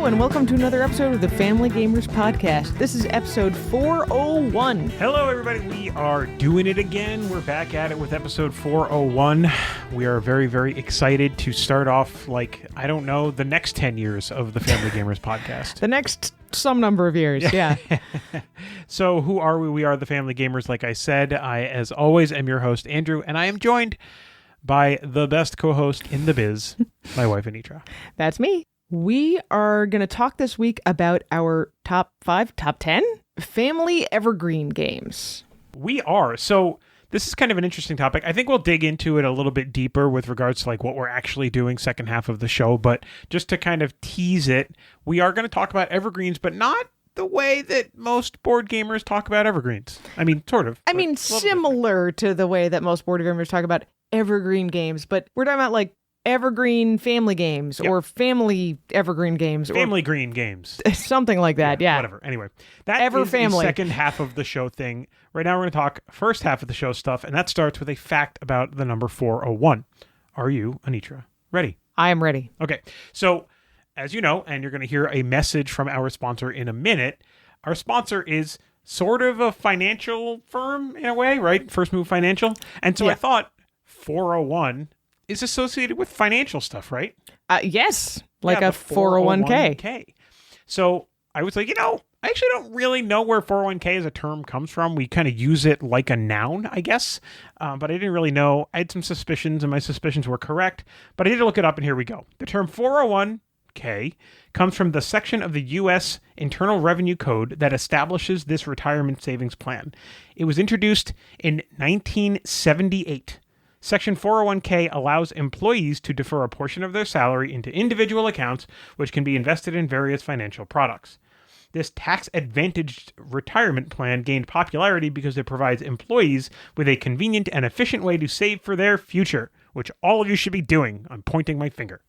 and welcome to another episode of the Family Gamers Podcast. This is episode 401. Hello, everybody. We are doing it again. We're back at it with episode 401. We are very, very excited to start off, the next 10 years of the Family Gamers Podcast. The next some number of years, yeah. So who are we? We are the Family Gamers, like I said. I, as always, am your host, Andrew, and I am joined by the best co-host in the biz, my wife, Anitra. That's me. We are going to talk this week about our top 10 family evergreen games. We are. So this is kind of an interesting topic. I think we'll dig into it a little bit deeper with regards to what we're actually doing second half of the show. But just to kind of tease it, we are going to talk about evergreens, but not the way that most board gamers talk about evergreens. I mean, sort of. I mean, similar to the way that most board gamers talk about evergreen games, but we're talking about evergreen family games or family evergreen games. Family green games. Something like that, yeah. Whatever. Anyway, that is the second half of the show thing. Right now we're going to talk first half of the show stuff, and that starts with a fact about the number 401. Are you, Anitra, ready? I am ready. Okay. So, as you know, and you're going to hear a message from our sponsor in a minute, our sponsor is sort of a financial firm in a way, right? First Move Financial. And so I thought 401 is associated with financial stuff, right? Yes, like a 401k. So I was like, I actually don't really know where 401k as a term comes from. We kind of use it like a noun, I guess, but I didn't really know. I had some suspicions, and my suspicions were correct, but I did look it up, and here we go. The term 401k comes from the section of the U.S. Internal Revenue Code that establishes this retirement savings plan. It was introduced in 1978. Section 401k allows employees to defer a portion of their salary into individual accounts, which can be invested in various financial products. This tax-advantaged retirement plan gained popularity because it provides employees with a convenient and efficient way to save for their future, which all of you should be doing. I'm pointing my finger.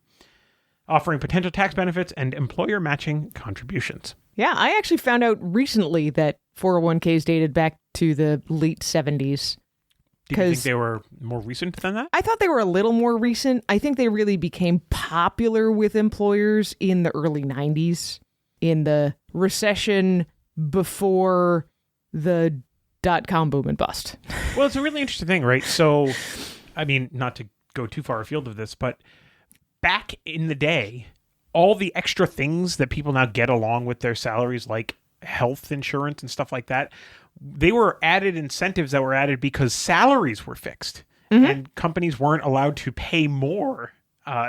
Offering potential tax benefits and employer matching contributions. Yeah, I actually found out recently that 401ks dated back to the late 70s. Do you think they were more recent than that? I thought they were a little more recent. I think they really became popular with employers in the early 90s, in the recession before the dot-com boom and bust. Well, it's a really interesting thing, right? So, I mean, not to go too far afield of this, but back in the day, all the extra things that people now get along with their salaries, like health insurance and stuff like that, they were added incentives that were added because salaries were fixed and companies weren't allowed to pay more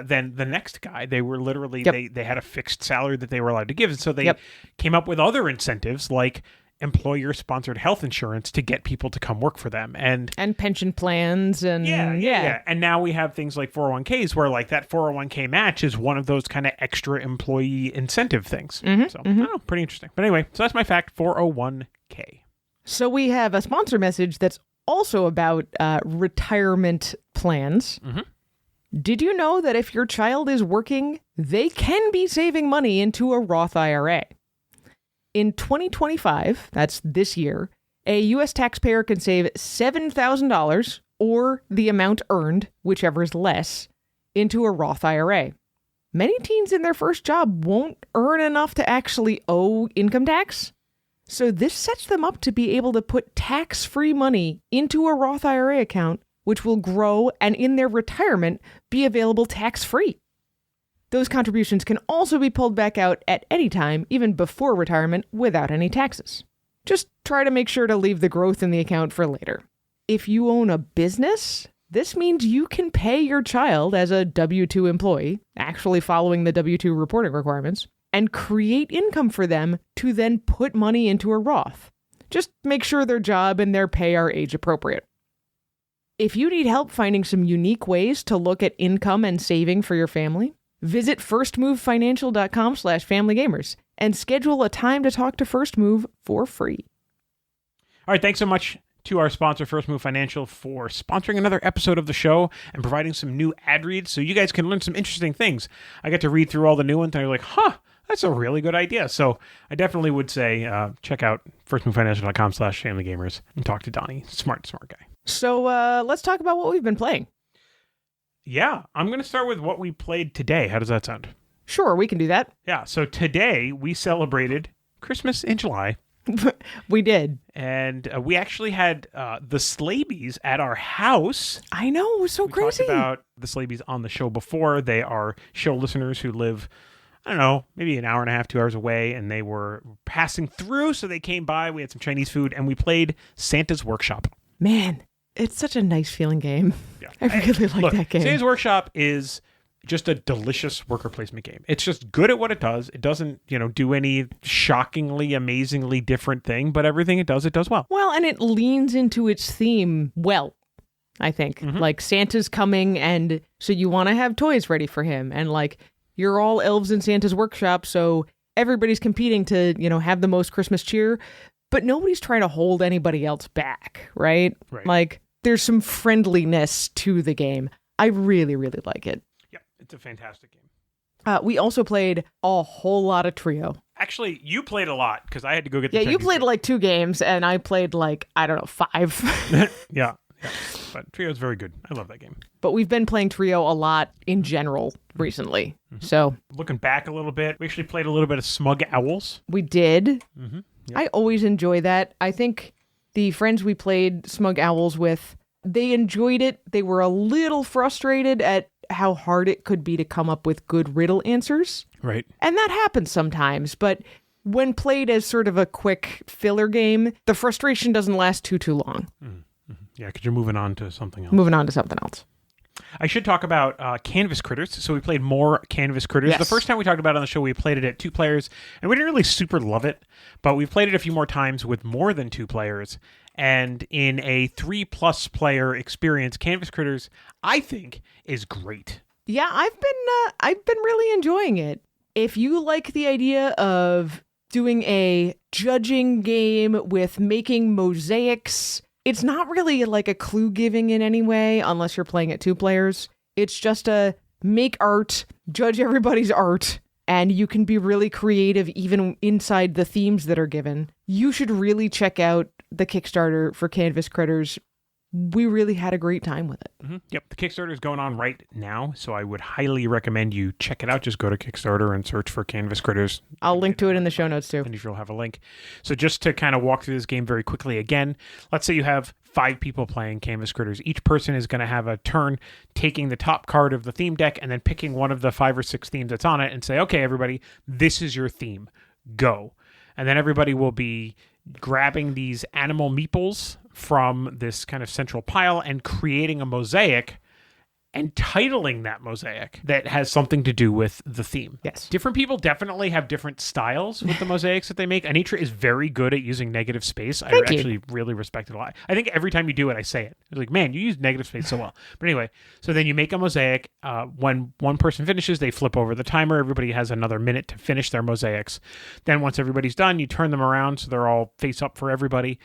than the next guy. They were literally, they had a fixed salary that they were allowed to give. And so they came up with other incentives like employer-sponsored health insurance to get people to come work for them. And pension plans and yeah. And now we have things like 401ks where that 401k match is one of those kind of extra employee incentive things. I don't know, pretty interesting. But anyway, so that's my fact, 401k. So we have a sponsor message that's also about retirement plans. Did you know that if your child is working, they can be saving money into a Roth IRA? In 2025, that's this year, a U.S. taxpayer can save $7,000 or the amount earned, whichever is less, into a Roth IRA. Many teens in their first job won't earn enough to actually owe income tax. So this sets them up to be able to put tax-free money into a Roth IRA account, which will grow and in their retirement be available tax-free. Those contributions can also be pulled back out at any time, even before retirement, without any taxes. Just try to make sure to leave the growth in the account for later. If you own a business, this means you can pay your child as a W-2 employee, actually following the W-2 reporting requirements, and create income for them to then put money into a Roth. Just make sure their job and their pay are age appropriate. If you need help finding some unique ways to look at income and saving for your family, visit firstmovefinancial.com/familygamers and schedule a time to talk to First Move for free. All right, thanks so much to our sponsor, First Move Financial, for sponsoring another episode of the show and providing some new ad reads so you guys can learn some interesting things. I got to read through all the new ones and I was like, that's a really good idea. So I definitely would say check out firstmovefinancial.com/familygamers and talk to Donnie. Smart guy. So let's talk about what we've been playing. Yeah, I'm going to start with what we played today. How does that sound? Sure, we can do that. Yeah, so today we celebrated Christmas in July. We did. And we actually had the Slabies at our house. I know, it was so crazy. We talked about the Slabies on the show before. They are show listeners who live, I don't know, maybe an hour and a half, 2 hours away, and they were passing through, so they came by. We had some Chinese food, and we played Santa's Workshop. Man, it's such a nice feeling game. Yeah. I really like that game. Santa's Workshop is just a delicious worker placement game. It's just good at what it does. It doesn't, do any shockingly, amazingly different thing, but everything it does well. Well, and it leans into its theme well, I think. Mm-hmm. Like, Santa's coming, and so you want to have toys ready for him. And, like, you're all elves in Santa's workshop, so everybody's competing to, have the most Christmas cheer, but nobody's trying to hold anybody else back, right? Right. Like, there's some friendliness to the game. I really, really like it. It's a fantastic game. We also played a whole lot of Trio. Actually, you played a lot because I had to go get the Yeah, you Chinese played food. like 2 games, and I played 5. Yeah. But Trio's very good. I love that game. But we've been playing Trio a lot in general recently. Mm-hmm. So looking back a little bit, we actually played a little bit of Smug Owls. we did. Mm-hmm. Yep. I always enjoy that. I think the friends we played Smug Owls with, they enjoyed it. They were a little frustrated at how hard it could be to come up with good riddle answers. Right. And that happens sometimes, but when played as sort of a quick filler game, the frustration doesn't last too long. Mm-hmm. Yeah, because you're moving on to something else. Moving on to something else. I should talk about Canvas Critters. So we played more Canvas Critters. Yes. The first time we talked about it on the show, we played it at 2 players, and we didn't really super love it, but we've played it a few more times with more than 2 players. And in a 3+ player experience, Canvas Critters, I think, is great. Yeah, I've been really enjoying it. If you like the idea of doing a judging game with making mosaics, it's not really like a clue giving in any way unless you're playing at 2 players. It's just a make art, judge everybody's art, and you can be really creative even inside the themes that are given. You should really check out the Kickstarter for Canvas Critters. We really had a great time with it. Mm-hmm. Yep, the Kickstarter is going on right now, so I would highly recommend you check it out. Just go to Kickstarter and search for Canvas Critters. I'll link to it in the show notes too. And if you'll have a link. So just to kind of walk through this game very quickly again, let's say you have 5 people playing Canvas Critters. Each person is going to have a turn taking the top card of the theme deck and then picking one of the 5 or 6 themes that's on it and say, okay, everybody, this is your theme. Go. And then everybody will be grabbing these animal meeples from this kind of central pile and creating a mosaic and titling that mosaic that has something to do with the theme. Yes. Different people definitely have different styles with the mosaics that they make. Anitra is very good at using negative space. I actually really respect it a lot. I think every time you do it, I say it. It's like, man, you use negative space so well. But anyway, so then you make a mosaic. When one person finishes, they flip over the timer. Everybody has another minute to finish their mosaics. Then once everybody's done, you turn them around so they're all face up for everybody.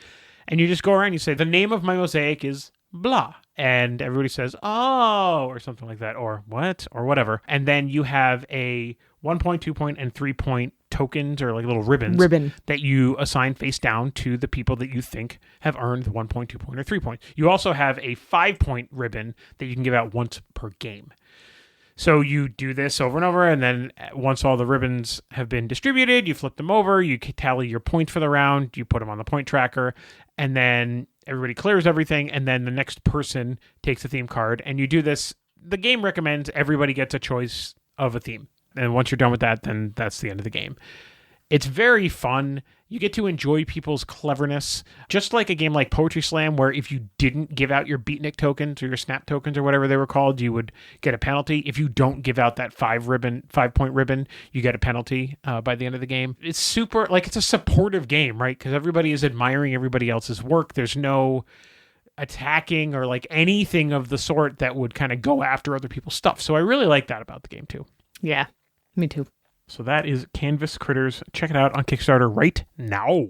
And you just go around and you say, the name of my mosaic is blah. And everybody says, oh, or something like that, or what, or whatever. And then you have a 1 point, 2 point, and 3 point tokens or like little ribbons that you assign face down to the people that you think have earned the 1 point, 2 point, or 3 point. You also have a 5 point ribbon that you can give out once per game. So you do this over and over, and then once all the ribbons have been distributed, you flip them over, you tally your points for the round, you put them on the point tracker, and then everybody clears everything, and then the next person takes a theme card, and you do this. The game recommends everybody gets a choice of a theme, and once you're done with that, then that's the end of the game. It's very fun. You get to enjoy people's cleverness, just like a game like Poetry Slam, where if you didn't give out your beatnik tokens or your snap tokens or whatever they were called, you would get a penalty. If you don't give out that 5-point ribbon, you get a penalty by the end of the game. It's super, it's a supportive game, right? Because everybody is admiring everybody else's work. There's no attacking or anything of the sort that would kind of go after other people's stuff. So I really like that about the game too. Yeah, me too. So that is Canvas Critters. Check it out on Kickstarter right now.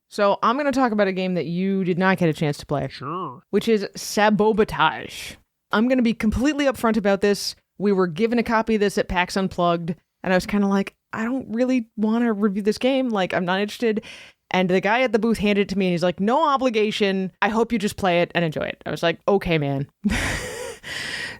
So I'm going to talk about a game that you did not get a chance to play. Sure. Which is Sabotage. I'm going to be completely upfront about this. We were given a copy of this at PAX Unplugged, and I was kind of like, I don't really want to review this game. I'm not interested. And the guy at the booth handed it to me, and he's like, no obligation. I hope you just play it and enjoy it. I was like, okay, man.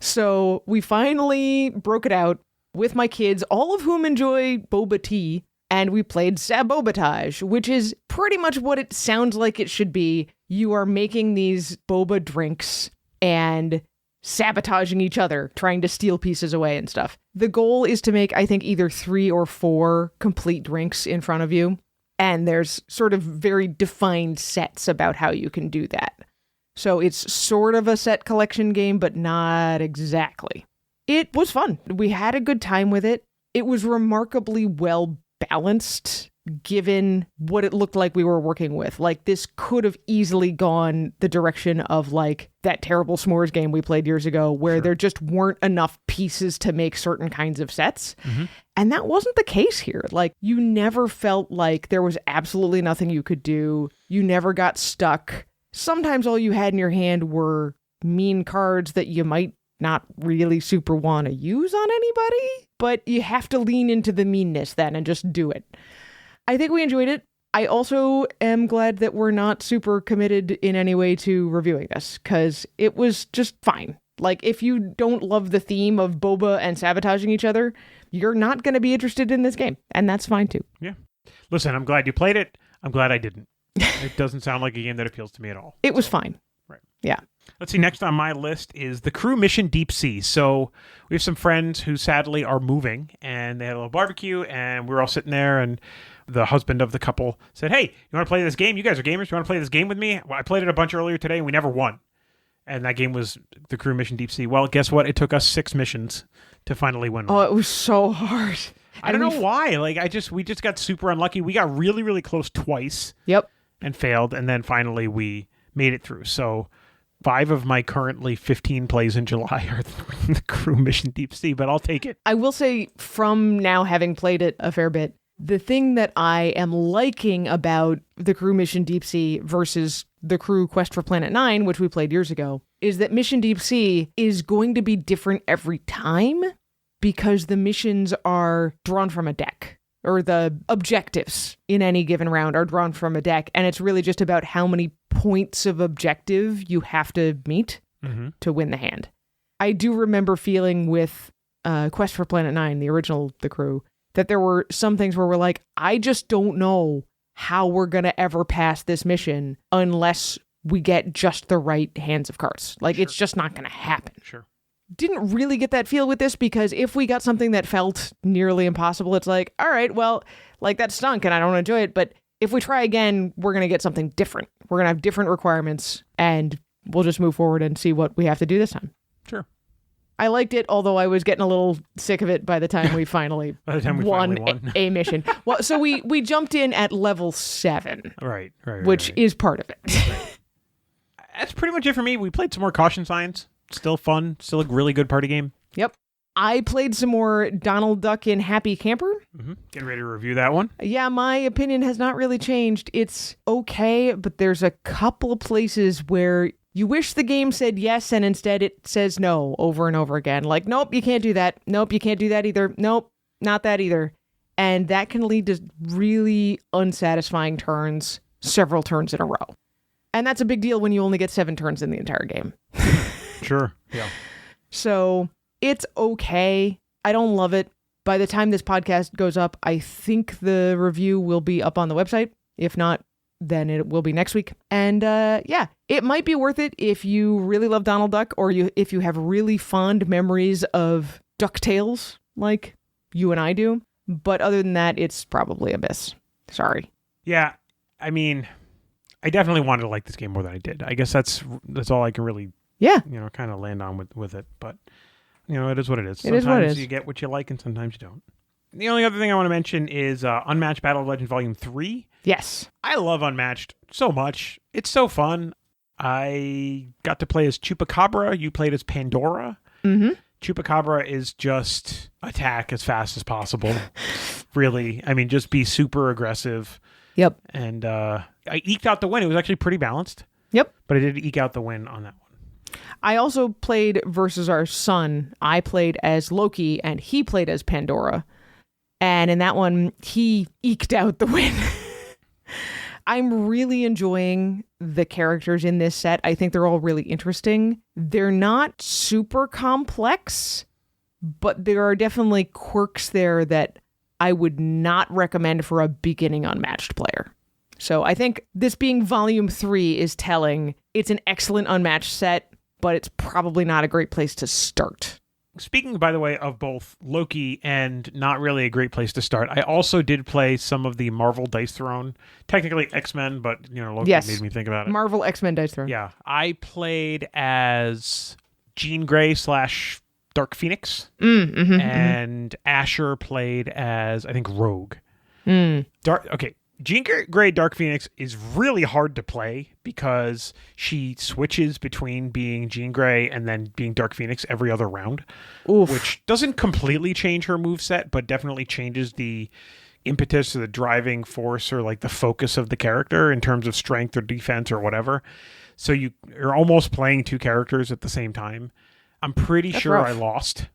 So we finally broke it out. with my kids, all of whom enjoy boba tea, and we played Sabotage, which is pretty much what it sounds like it should be. You are making these boba drinks and sabotaging each other, trying to steal pieces away and stuff. The goal is to make, I think, either 3 or 4 complete drinks in front of you, and there's sort of very defined sets about how you can do that. So it's sort of a set collection game, but not exactly. It was fun. We had a good time with it. It was remarkably well balanced, given what it looked like we were working with. Like, this could have easily gone the direction of, like, that terrible s'mores game we played years ago, where there just weren't enough pieces to make certain kinds of sets. And that wasn't the case here. Like, you never felt like there was absolutely nothing you could do. You never got stuck. Sometimes all you had in your hand were mean cards that you might not really super want to use on anybody, but you have to lean into the meanness then and just do it. I think we enjoyed it. I also am glad that we're not super committed in any way to reviewing this, because it was just fine. Like, if you don't love the theme of boba and sabotaging each other, you're not going to be interested in this game, and that's fine too. Yeah. Listen, I'm glad you played it. I'm glad I didn't. It doesn't sound like a game that appeals to me at all. It was fine. Right. Yeah. Let's see, next on my list is the Crew Mission Deep Sea. So we have some friends who sadly are moving, and they had a little barbecue, and we were all sitting there, and the husband of the couple said, "Hey, you want to play this game? You guys are gamers. You want to play this game with me? Well, I played it a bunch earlier today, and we never won." And that game was the Crew Mission Deep Sea. Well, guess what? It took us 6 missions to finally win one. Oh, it was so hard. I don't know why. Like, we just got super unlucky. We got really, really close twice. Yep. And failed, and then finally we made it through. So 5 of my currently 15 plays in July are the Crew Mission Deep Sea, but I'll take it. I will say, from now having played it a fair bit, the thing that I am liking about the Crew Mission Deep Sea versus the Crew Quest for Planet 9, which we played years ago, is that Mission Deep Sea is going to be different every time, because the missions are drawn from a deck. Or the objectives in any given round are drawn from a deck, and it's really just about how many points of objective you have to meet to win the hand. I do remember feeling with Quest for Planet 9, the original The Crew, that there were some things where we're like, I just don't know how we're going to ever pass this mission unless we get just the right hands of cards. Like, it's just not going to happen. Sure. Didn't really get that feel with this, because if we got something that felt nearly impossible, it's like, all right, well, like, that stunk and I don't enjoy it, but if we try again, we're going to get something different. We're going to have different requirements, and we'll just move forward and see what we have to do this time. Sure. I liked it, although I was getting a little sick of it by the time we finally won a mission. Well, so we jumped in at level 7, right, which is part of it. Right. That's pretty much it for me. We played some more Caution Signs. Still fun. Still a really good party game. Yep. I played some more Donald Duck in Happy Camper. Getting ready to review that one. Yeah, my opinion has not really changed. It's okay, but there's a couple of places where you wish the game said yes, and instead it says no over and over again. Like, nope, you can't do that. Nope, you can't do that either. Nope, not that either. And that can lead to really unsatisfying turns several turns in a row. And that's a big deal when you only get 7 turns in the entire game. Sure, yeah. So it's okay. I don't love it. By the time this podcast goes up, I think the review will be up on the website. If not, then it will be next week. And yeah, it might be worth it if you really love Donald Duck, or if you have really fond memories of DuckTales, like you and I do. But other than that, it's probably a miss. Sorry. Yeah, I mean, I definitely wanted to like this game more than I did. I guess that's all I can really, kind of land on with it. But, it is what it is. Sometimes you get what you like, and sometimes you don't. The only other thing I want to mention is Unmatched Battle of Legends Volume 3. Yes. I love Unmatched so much. It's so fun. I got to play as Chupacabra. You played as Pandora. Mm-hmm. Chupacabra is just attack as fast as possible. Really. I mean, just be super aggressive. Yep. And I eked out the win. It was actually pretty balanced. Yep. But I did eke out the win on that one. I also played versus our son. I played as Loki, and he played as Pandora. And in that one, he eked out the win. I'm really enjoying the characters in this set. I think they're all really interesting. They're not super complex, but there are definitely quirks there that I would not recommend for a beginning unmatched player. So I think this being volume 3 is telling. It's an excellent unmatched set, but it's probably not a great place to start. Speaking, by the way, of both Loki and not really a great place to start, I also did play some of the Marvel Dice Throne. Technically X-Men, but Loki made me think about it. Marvel X-Men Dice Throne. Yeah. I played as Jean Grey / Dark Phoenix. And Asher played as, I think, Rogue. Jean Grey Dark Phoenix is really hard to play because she switches between being Jean Grey and then being Dark Phoenix every other round, which doesn't completely change her moveset, but definitely changes the impetus or the driving force or like the focus of the character in terms of strength or defense or whatever. So you're almost playing 2 characters at the same time. I'm pretty sure rough. I lost.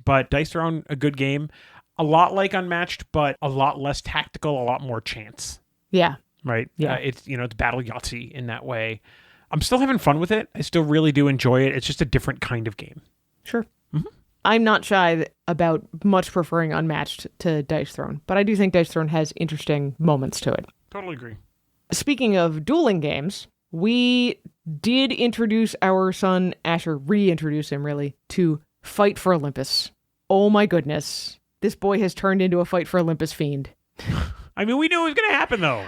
But Dice Throne, a good game. A lot like Unmatched, but a lot less tactical, a lot more chance. Yeah. Right? Yeah. It's Battle Yahtzee in that way. I'm still having fun with it. I still really do enjoy it. It's just a different kind of game. Sure. I'm not shy about much preferring Unmatched to Dice Throne, but I do think Dice Throne has interesting moments to it. Totally agree. Speaking of dueling games, we did introduce our son, Asher, reintroduce him really, to Fight for Olympus. Oh my goodness. This boy has turned into a Fight for Olympus fiend. I mean, we knew it was going to happen, though.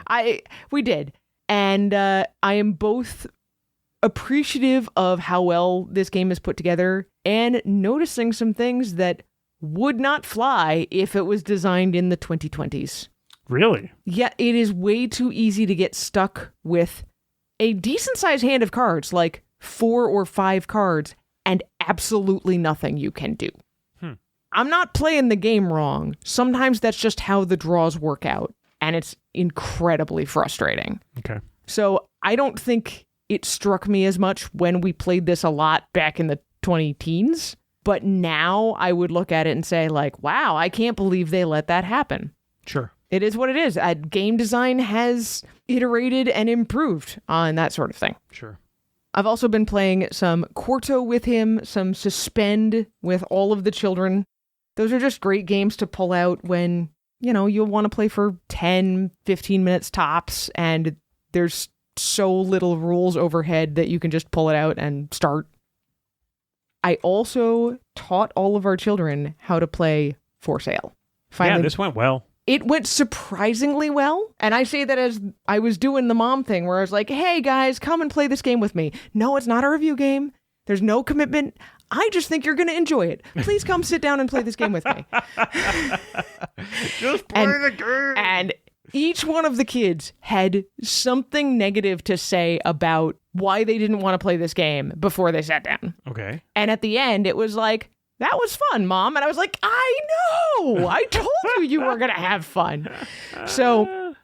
We did. And I am both appreciative of how well this game is put together and noticing some things that would not fly if it was designed in the 2020s. Really? Yeah, it is way too easy to get stuck with a decent-sized hand of cards, like 4 or 5 cards, and absolutely nothing you can do. I'm not playing the game wrong. Sometimes that's just how the draws work out, and it's incredibly frustrating. Okay. So I don't think it struck me as much when we played this a lot back in the 20-teens, but now I would look at it and say, like, wow, I can't believe they let that happen. Sure. It is what it is. Game design has iterated and improved on that sort of thing. Sure. I've also been playing some Quarto with him, some Suspend with all of the children. Those are just great games to pull out when, you'll want to play for 10, 15 minutes tops, and there's so little rules overhead that you can just pull it out and start. I also taught all of our children how to play For Sale. Finally, yeah, this went well. It went surprisingly well. And I say that as I was doing the mom thing where I was like, hey guys, come and play this game with me. No, it's not a review game. There's no commitment. I just think you're going to enjoy it. Please come sit down and play this game with me. Just play the game. And each one of the kids had something negative to say about why they didn't want to play this game before they sat down. Okay. And at the end, it was like, that was fun, Mom. And I was like, I know. I told you were going to have fun. So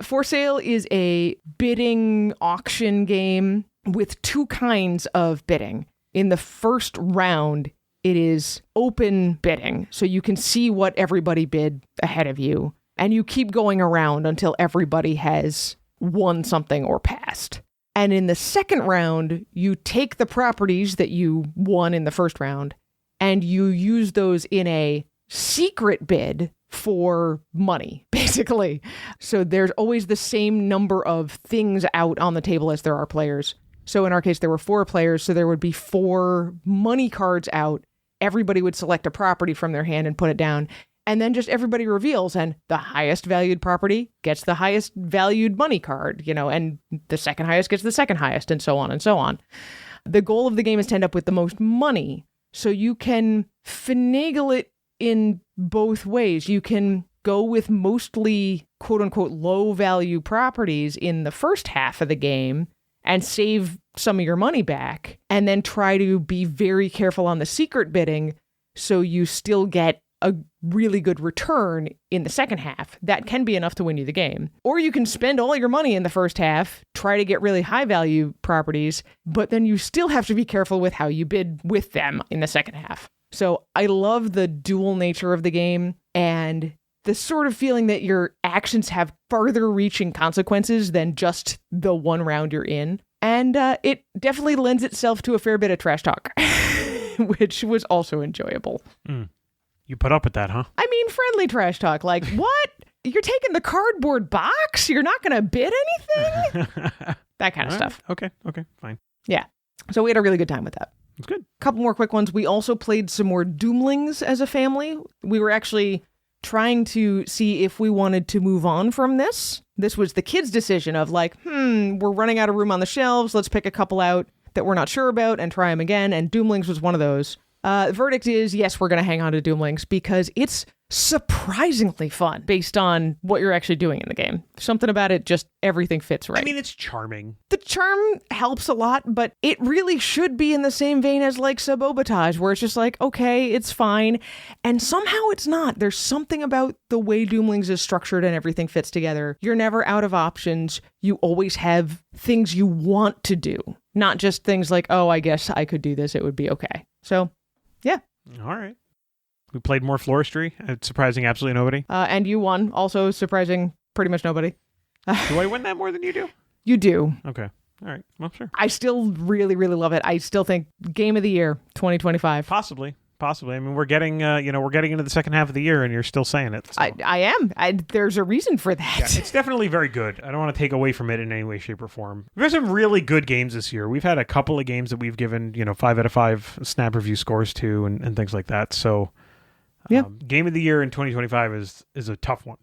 For Sale is a bidding auction game with 2 kinds of bidding. In the first round, it is open bidding. So you can see what everybody bid ahead of you. And you keep going around until everybody has won something or passed. And in the second round, you take the properties that you won in the first round and you use those in a secret bid for money, basically. So there's always the same number of things out on the table as there are players. So in our case, there were 4 players, so there would be 4 money cards out. Everybody would select a property from their hand and put it down. And then just everybody reveals, and the highest valued property gets the highest valued money card, and the second highest gets the second highest, and so on and so on. The goal of the game is to end up with the most money. So you can finagle it in both ways. You can go with mostly quote unquote low value properties in the first half of the game and save some of your money back, and then try to be very careful on the secret bidding so you still get a really good return in the second half. That can be enough to win you the game. Or you can spend all your money in the first half, try to get really high value properties, but then you still have to be careful with how you bid with them in the second half. So I love the dual nature of the game and the sort of feeling that your actions have farther reaching consequences than just the one round you're in. And it definitely lends itself to a fair bit of trash talk. which was also enjoyable. You put up with that, huh? I mean, friendly trash talk. Like, what? You're taking the cardboard box? You're not going to bid anything? That kind of stuff. Okay, fine. Yeah. So we had a really good time with that. That's good. A couple more quick ones. We also played some more Doomlings as a family. We were actually trying to see if we wanted to move on from this. This was the kids' decision of like, we're running out of room on the shelves. Let's pick a couple out that we're not sure about and try them again. And Doomlings was one of those. Verdict is, yes, we're going to hang on to Doomlings because it's surprisingly fun based on what you're actually doing in the game. Something about it, just everything fits right. I mean, it's charming. The charm helps a lot, but it really should be in the same vein as like Sabotage, where it's just like, okay, it's fine. And somehow it's not. There's something about the way Doomlings is structured and everything fits together. You're never out of options. You always have things you want to do, not just things like, oh, I guess I could do this. It would be okay. So, yeah. All right. We played more Floristry, surprising absolutely nobody. And you won, also surprising pretty much nobody. Do I win that more than you do? You do. Okay. All right. Well, sure. I still really, really love it. I still think Game of the Year 2025. Possibly. I mean, we're getting into the second half of the year, and you're still saying it. So. I am. There's a reason for that. Yeah, it's definitely very good. I don't want to take away from it in any way, shape, or form. We've had some really good games this year. We've had a couple of games that we've given 5 out of 5 snap review scores to, and things like that. So, Game of the Year in 2025 is a tough one.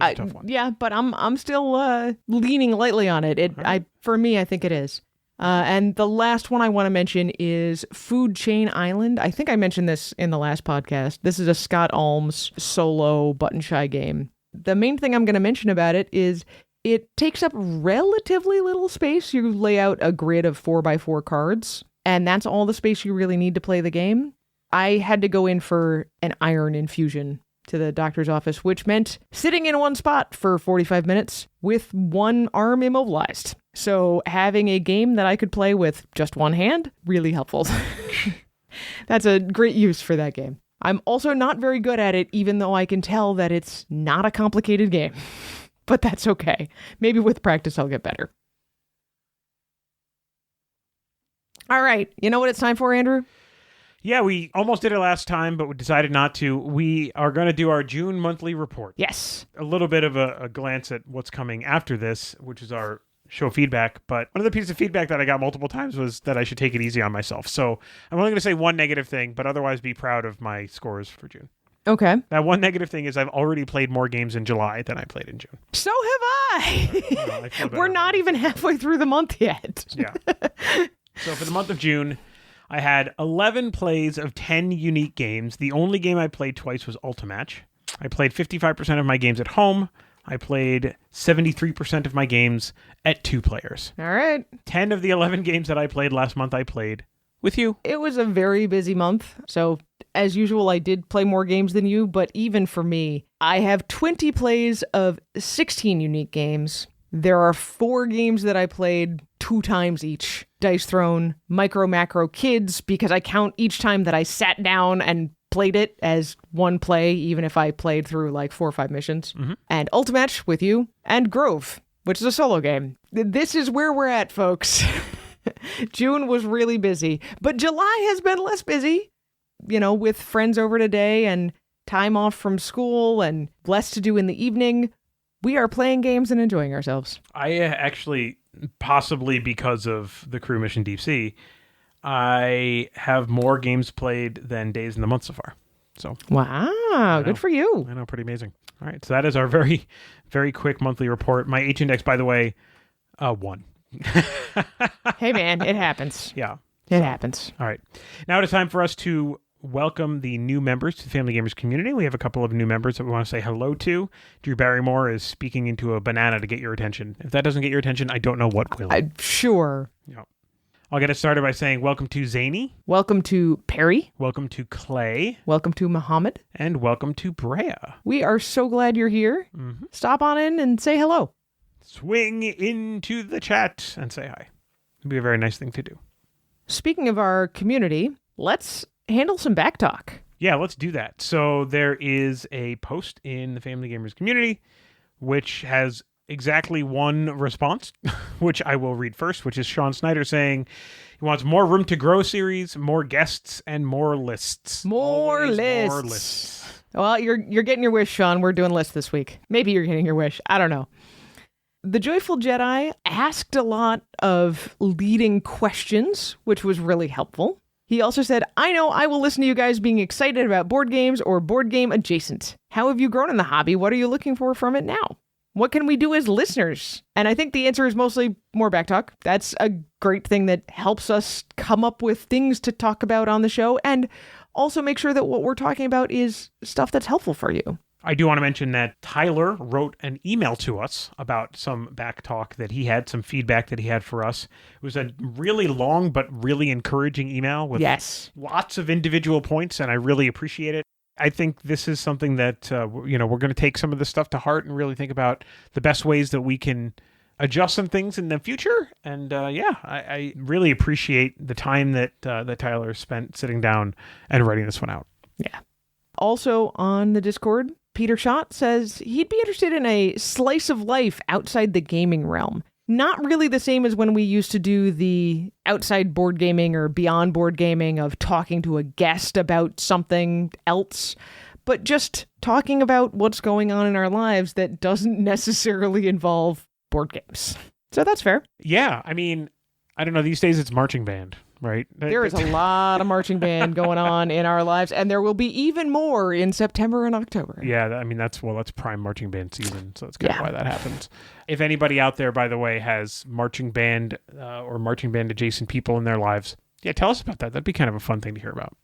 A tough one. Yeah, but I'm still leaning lightly on it. For me, I think it is. And the last one I want to mention is Food Chain Island. I think I mentioned this in the last podcast. This is a Scott Alms solo button shy game. The main thing I'm going to mention about it is it takes up relatively little space. You lay out a grid of 4x4 cards, and that's all the space you really need to play the game. I had to go in for an iron infusion to the doctor's office, which meant sitting in one spot for 45 minutes with one arm immobilized. So having a game that I could play with just one hand, really helpful. That's a great use for that game. I'm also not very good at it, even though I can tell that it's not a complicated game. But that's okay. Maybe with practice I'll get better. All right. You know what it's time for, Andrew? Yeah, we almost did it last time, but we decided not to. We are going to do our June monthly report. Yes. A little bit of a glance at what's coming after this, which is our show feedback. But one of the pieces of feedback that I got multiple times was that I should take it easy on myself. So I'm only going to say one negative thing, but otherwise be proud of my scores for June. Okay. That one negative thing is I've already played more games in July than I played in June. So have I. We're not even halfway through the month yet. Yeah. So for the month of June, I had 11 plays of 10 unique games. The only game I played twice was Ultimatch. I played 55% of my games at home. I played 73% of my games at 2 players. All right. 10 of the 11 games that I played last month, I played with you. It was a very busy month. So as usual, I did play more games than you. But even for me, I have 20 plays of 16 unique games. There are 4 games that I played 2 times each. Dice Throne, Micro Macro Kids, because I count each time that I sat down and played it as one play, even if I played through like 4 or 5 missions. Mm-hmm. And Ultimatch with you, and Grove, which is a solo game. This is where we're at, folks. June was really busy, but July has been less busy, with friends over today and time off from school and less to do in the evening. We are playing games and enjoying ourselves. I actually, possibly because of the crew mission Deep Sea, I have more games played than days in the month so far. So wow, good for you. I know, pretty amazing. All right, so that is our very, very quick monthly report. My H index, by the way, 1. Hey man, it happens. Yeah, it happens. All right, now it is time for us to welcome the new members to the Family Gamers community. We have a couple of new members that we want to say hello to. Drew Barrymore is speaking into a banana to get your attention. If that doesn't get your attention, I don't know what will. Sure. Yeah. I'll get it started by saying welcome to Zany. Welcome to Perry. Welcome to Clay. Welcome to Muhammad. And welcome to Brea. We are so glad you're here. Mm-hmm. Stop on in and say hello. Swing into the chat and say hi. It'd be a very nice thing to do. Speaking of our community, let's handle some back talk. Yeah, let's do that. So there is a post in the Family Gamers community which has exactly one response, which I will read first, which is Sean Snyder saying he wants more Room to Grow series, more guests, and more lists. More lists. Well, you're getting your wish, Sean. We're doing lists this week. Maybe you're getting your wish. I don't know. The Joyful Jedi asked a lot of leading questions, which was really helpful. He also said, I know I will listen to you guys being excited about board games or board game adjacent. How have you grown in the hobby? What are you looking for from it now? What can we do as listeners? And I think the answer is mostly more backtalk. That's a great thing that helps us come up with things to talk about on the show and also make sure that what we're talking about is stuff that's helpful for you. I do want to mention that Tyler wrote an email to us about some back talk that he had, some feedback that he had for us. It was a really long but really encouraging email with lots of individual points, and I really appreciate it. I think this is something that, we're going to take some of this stuff to heart and really think about the best ways that we can adjust some things in the future. And I really appreciate the time that Tyler spent sitting down and writing this one out. Yeah. Also on the Discord, Peter Schott says he'd be interested in a slice of life outside the gaming realm. Not really the same as when we used to do the outside board gaming or beyond board gaming of talking to a guest about something else, but just talking about what's going on in our lives that doesn't necessarily involve board games. So that's fair. Yeah, I mean, I don't know, these days it's marching band. Right. There is a lot of marching band going on in our lives, and there will be even more in September and October. Yeah, I mean, that's prime marching band season, so that's kind of why that happens. If anybody out there, by the way, has marching band or marching band adjacent people in their lives, tell us about that. That'd be kind of a fun thing to hear about.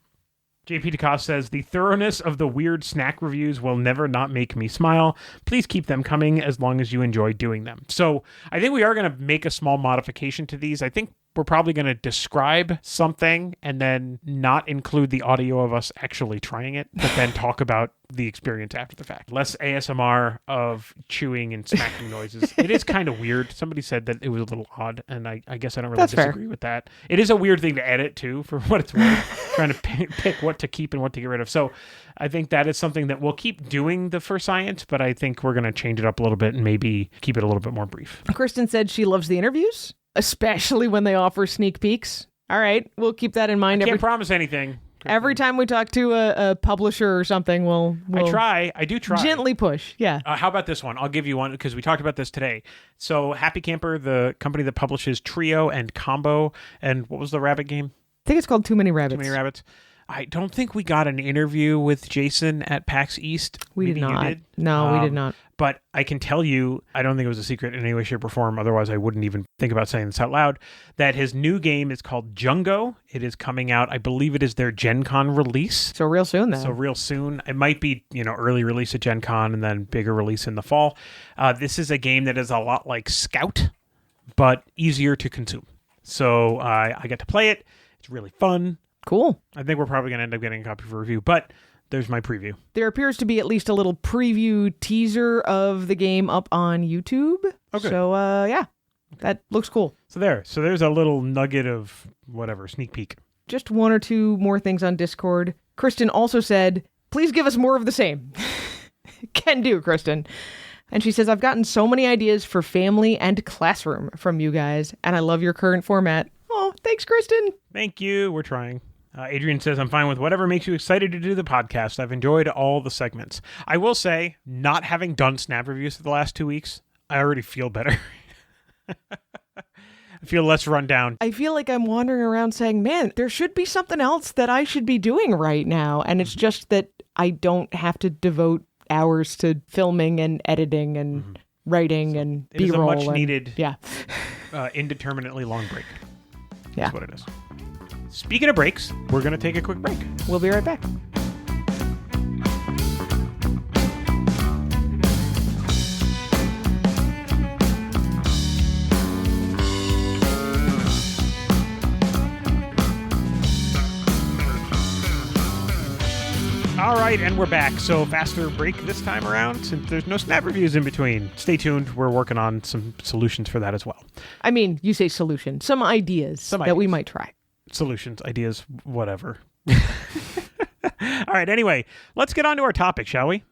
JP DeCoste says, the thoroughness of the weird snack reviews will never not make me smile. Please keep them coming as long as you enjoy doing them. So I think we are going to make a small modification to these. I think we're probably going to describe something and then not include the audio of us actually trying it, but then talk about the experience after the fact. Less ASMR of chewing and smacking noises. It is kind of weird. Somebody said that it was a little odd, and I guess I don't really disagree with that. It is a weird thing to edit, too, for what it's worth, trying to pick what to keep and what to get rid of. So I think that is something that we'll keep doing the For Science, but I think we're going to change it up a little bit and maybe keep it a little bit more brief. Kristen said she loves the interviews, especially when they offer sneak peeks. All right, we'll keep that in mind. I can't promise anything. Every time we talk to a publisher or something, we'll I do try. Gently push, yeah. How about this one? I'll give you one because we talked about this today. So Happy Camper, the company that publishes Trio and Combo, and what was the rabbit game? I think it's called Too Many Rabbits. Too Many Rabbits. I don't think we got an interview with Jason at PAX East. We did not. No, we did not. But I can tell you, I don't think it was a secret in any way, shape, or form. Otherwise, I wouldn't even think about saying this out loud, that his new game is called Jungo. It is coming out. I believe it is their Gen Con release. So real soon, then. So real soon. It might be, early release at Gen Con and then bigger release in the fall. This is a game that is a lot like Scout, but easier to consume. So I get to play it. It's really fun. Cool. I think we're probably going to end up getting a copy for review, but there's my preview. There appears to be at least a little preview teaser of the game up on YouTube. Okay. So, that looks cool. So there's a little nugget of whatever, sneak peek. Just one or two more things on Discord. Kristen also said, please give us more of the same. Can do, Kristen. And she says, I've gotten so many ideas for family and classroom from you guys, and I love your current format. Oh, thanks, Kristen. Thank you. We're trying. Adrian says, I'm fine with whatever makes you excited to do the podcast. I've enjoyed all the segments. I will say, not having done snap reviews for the last 2 weeks, I already feel better. I feel less run down. I feel like I'm wandering around saying, man, there should be something else that I should be doing right now. And it's just that I don't have to devote hours to filming and editing and writing and B-roll. It is a much needed, yeah. indeterminately long break. Yeah. That's what it is. Speaking of breaks, we're going to take a quick break. We'll be right back. All right, and we're back. So faster break this time around since there's no snap reviews in between. Stay tuned. We're working on some solutions for that as well. I mean, you say solution. Some ideas that we might try. Solutions, ideas, whatever. All right, anyway, let's get on to our topic, shall we?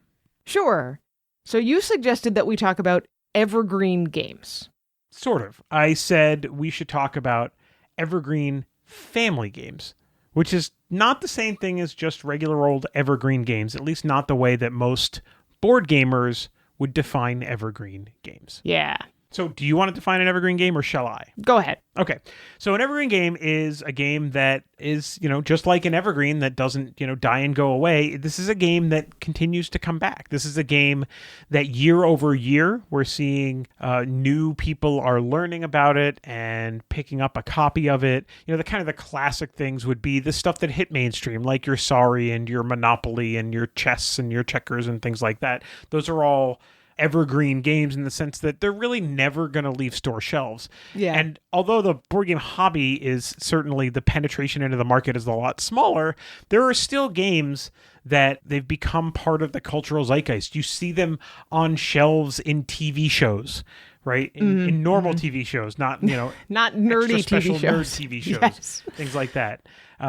Sure. So you suggested that we talk about evergreen games. Sort of. I said we should talk about evergreen family games, which is not the same thing as just regular old evergreen games, at least not the way that most board gamers would define evergreen games. Yeah. So do you want to define an evergreen game or shall I? Go ahead. Okay. So an evergreen game is a game that is, just like an evergreen that doesn't, die and go away. This is a game that continues to come back. This is a game that year over year, we're seeing new people are learning about it and picking up a copy of it. The kind of the classic things would be the stuff that hit mainstream, like your Sorry and your Monopoly and your chess and your checkers and things like that. Those are all evergreen games in the sense that they're really never going to leave store shelves. Yeah. And although the board game hobby is certainly, the penetration into the market is a lot smaller, there are still games that they've become part of the cultural zeitgeist. You see them on shelves in TV shows, right? In normal TV shows, not, not nerdy extra special TV shows. nerd TV shows, Yes. things like that.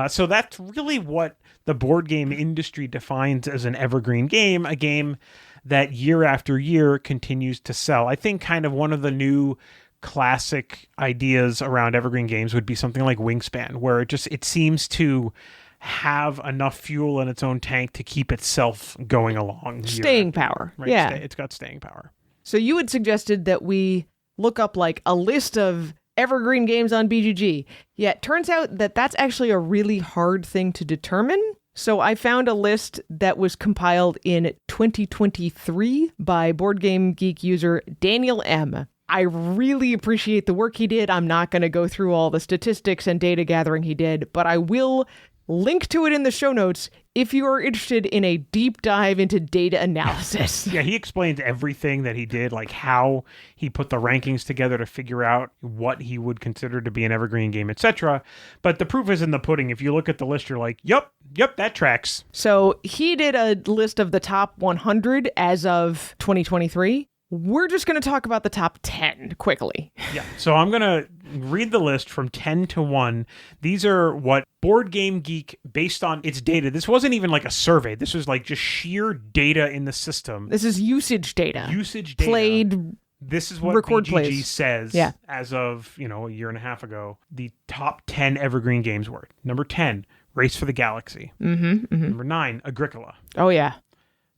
So that's really what the board game industry defines as an evergreen game, a game that year after year continues to sell. I think kind of one of the new classic ideas around evergreen games would be something like Wingspan, where it seems to have enough fuel in its own tank to keep itself going along. Staying power. Right? Yeah. It's got staying power. So you had suggested that we look up like a list of evergreen games on BGG. Yeah, it turns out that that's actually a really hard thing to determine. So I found a list that was compiled in 2023 by Board Game Geek user Daniel M. I really appreciate the work he did. I'm not going to go through all the statistics and data gathering he did, but I will link to it in the show notes if you are interested in a deep dive into data analysis. Yeah, he explains everything that he did, like how he put the rankings together to figure out what he would consider to be an evergreen game, etc. But the proof is in the pudding. If you look at the list, you're like, yep, that tracks. So he did a list of the top 100 as of 2023. We're just going to talk about the top 10 quickly. Yeah, so I'm going to read the list from 10 to 1. These are what Board Game Geek, based on its data, this wasn't even like a survey. This was like just sheer data in the system. This is usage data. Usage data. Played. This is what record BGG plays. says as of, a year and a half ago. The top 10 evergreen games were. Number 10, Race for the Galaxy. Number 9, Agricola. Oh, yeah.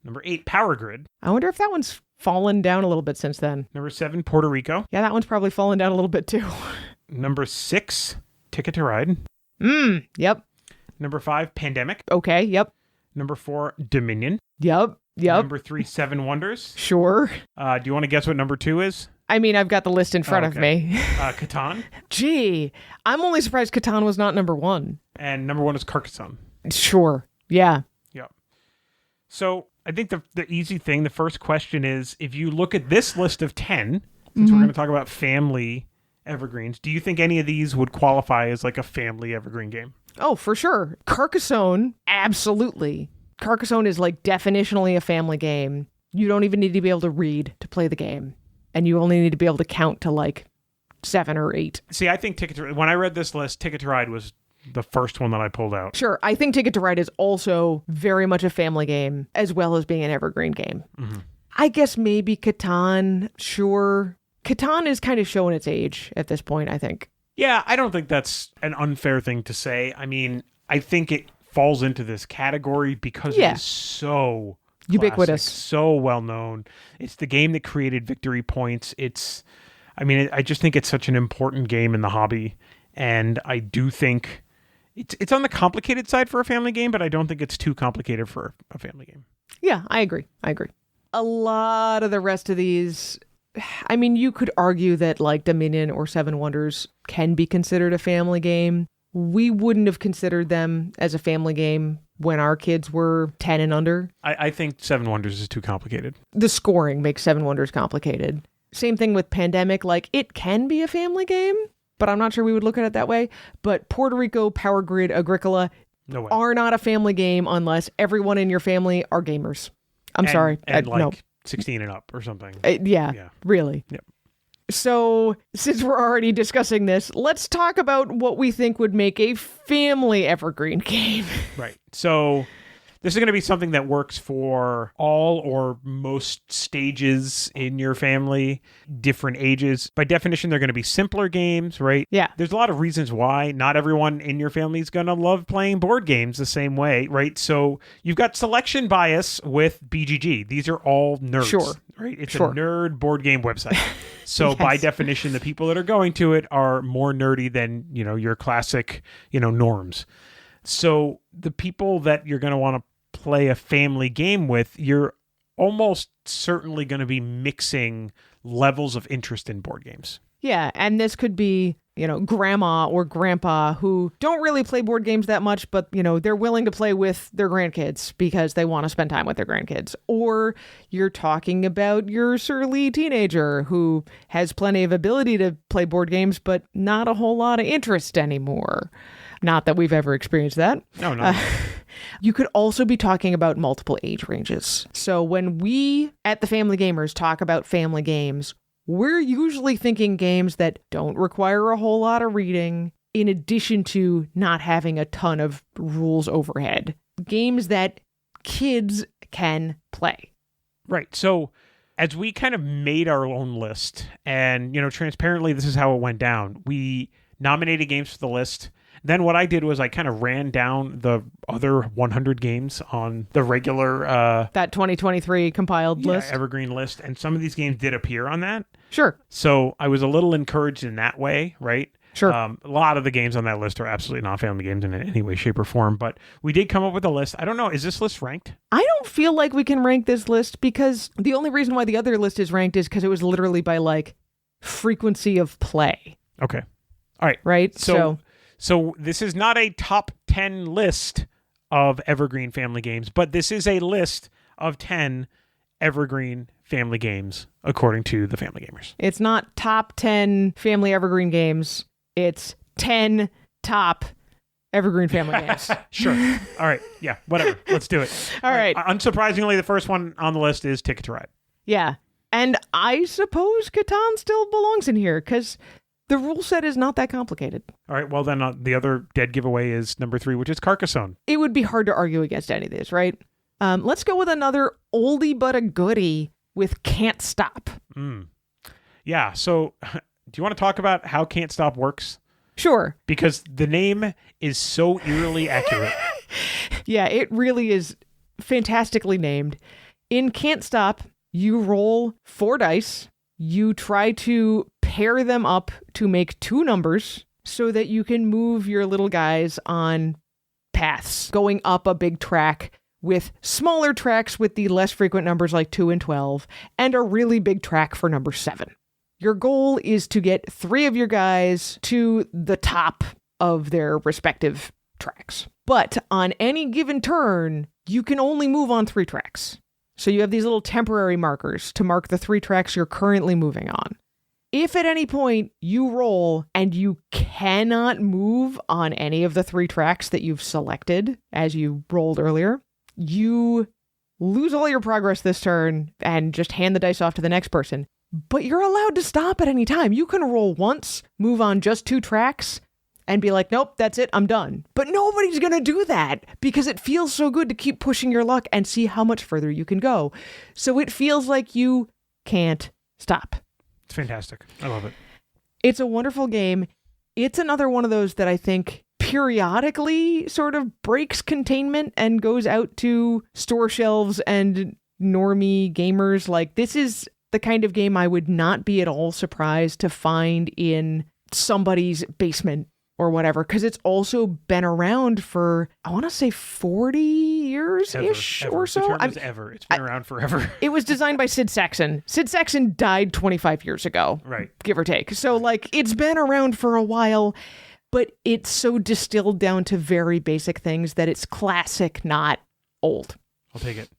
Number 8, Power Grid. I wonder if that one's fallen down a little bit since then. Number 7, Puerto Rico. Yeah, that one's probably fallen down a little bit too. Number 6, Ticket to Ride. Yep. Number 5, Pandemic. Okay, yep. Number 4, Dominion. Yep. Number 3, Seven Wonders. Sure. Do you want to guess what number 2 is? I mean, I've got the list in front of me. Catan. Gee, I'm only surprised Catan was not number 1. And number 1 is Carcassonne. Sure. Yeah. Yep. So I think the easy thing, the first question is, if you look at this list of 10, since we're going to talk about family evergreens, do you think any of these would qualify as like a family evergreen game? Oh, for sure. Carcassonne, absolutely. Carcassonne is like definitionally a family game. You don't even need to be able to read to play the game. And you only need to be able to count to like 7 or 8. See, I think when I read this list, Ticket to Ride was the first one that I pulled out. Sure. I think Ticket to Ride is also very much a family game as well as being an evergreen game. I guess maybe Catan, sure. Catan is kind of showing its age at this point, I think. Yeah, I don't think that's an unfair thing to say. I mean, I think it falls into this category because it is so ubiquitous, classic, so well known. It's the game that created Victory Points. I just think it's such an important game in the hobby, and I do think it's on the complicated side for a family game, but I don't think it's too complicated for a family game. Yeah, I agree. A lot of the rest of these, I mean, you could argue that like Dominion or Seven Wonders can be considered a family game. We wouldn't have considered them as a family game when our kids were 10 and under. I think Seven Wonders is too complicated. The scoring makes Seven Wonders complicated. Same thing with Pandemic. Like, it can be a family game, but I'm not sure we would look at it that way. But Puerto Rico, Power Grid, Agricola are not a family game unless everyone in your family are gamers. I'm sorry. And no. 16 and up or something. Yeah, really. Yep. So, since we're already discussing this, let's talk about what we think would make a family evergreen game. Right. So, This is going to be something that works for all or most stages in your family, different ages. By definition, they're going to be simpler games, right? Yeah. There's a lot of reasons why not everyone in your family is going to love playing board games the same way, right? So you've got selection bias with BGG. These are all nerds, Sure. right? It's Sure. a nerd board game website. So Yes. by definition, the people that are going to it are more nerdy than, your classic, norms. So the people that you're going to want to play a family game with, you're almost certainly going to be mixing levels of interest in board games. Yeah, and this could be, grandma or grandpa who don't really play board games that much, but, they're willing to play with their grandkids because they want to spend time with their grandkids. Or you're talking about your surly teenager who has plenty of ability to play board games, but not a whole lot of interest anymore. Not that we've ever experienced that. No. You could also be talking about multiple age ranges. So when we at the Family Gamers talk about family games, we're usually thinking games that don't require a whole lot of reading, in addition to not having a ton of rules overhead. Games that kids can play. Right. So as we kind of made our own list, and, transparently, this is how it went down. We nominated games for the list. Then what I did was I kind of ran down the other 100 games on the regular that 2023 compiled list. Evergreen list, and some of these games did appear on that. Sure. So I was a little encouraged in that way, right? Sure. A lot of the games on that list are absolutely not family games in any way, shape, or form, but we did come up with a list. I don't know, is this list ranked? I don't feel like we can rank this list because the only reason why the other list is ranked is because it was literally by frequency of play. Okay. All right. Right? So this is not a top 10 list of Evergreen family games, but this is a list of 10 Evergreen family games, according to the Family Gamers. It's not top 10 family Evergreen games. It's 10 top Evergreen family games. Sure. All right. Yeah, whatever. Let's do it. All right. Unsurprisingly, the first one on the list is Ticket to Ride. Yeah. And I suppose Catan still belongs in here because the rule set is not that complicated. All right. Well, then the other dead giveaway is number 3, which is Carcassonne. It would be hard to argue against any of these, right? Let's go with another oldie but a goodie with Can't Stop. Yeah. So do you want to talk about how Can't Stop works? Sure. Because the name is so eerily accurate. Yeah, it really is fantastically named. In Can't Stop, you roll 4 dice. You try to pair them up to make 2 numbers so that you can move your little guys on paths going up a big track with smaller tracks with the less frequent numbers like 2 and 12 and a really big track for number 7. Your goal is to get 3 of your guys to the top of their respective tracks. But on any given turn, you can only move on 3 tracks. So you have these little temporary markers to mark the 3 tracks you're currently moving on. If at any point you roll and you cannot move on any of the 3 tracks that you've selected as you rolled earlier, you lose all your progress this turn and just hand the dice off to the next person. But you're allowed to stop at any time. You can roll once, move on just 2 tracks, and be like, nope, that's it, I'm done. But nobody's going to do that because it feels so good to keep pushing your luck and see how much further you can go. So it feels like you can't stop. It's fantastic. I love it. It's a wonderful game. It's another one of those that I think periodically sort of breaks containment and goes out to store shelves and normie gamers. Like, this is the kind of game I would not be at all surprised to find in somebody's basement or whatever, because it's also been around for, I want to say 40 years-ish or so. The term is ever. It's been around forever. It was designed by Sid Saxon. Sid Saxon died 25 years ago, right? Give or take. So, it's been around for a while, but it's so distilled down to very basic things that it's classic, not old. I'll take it.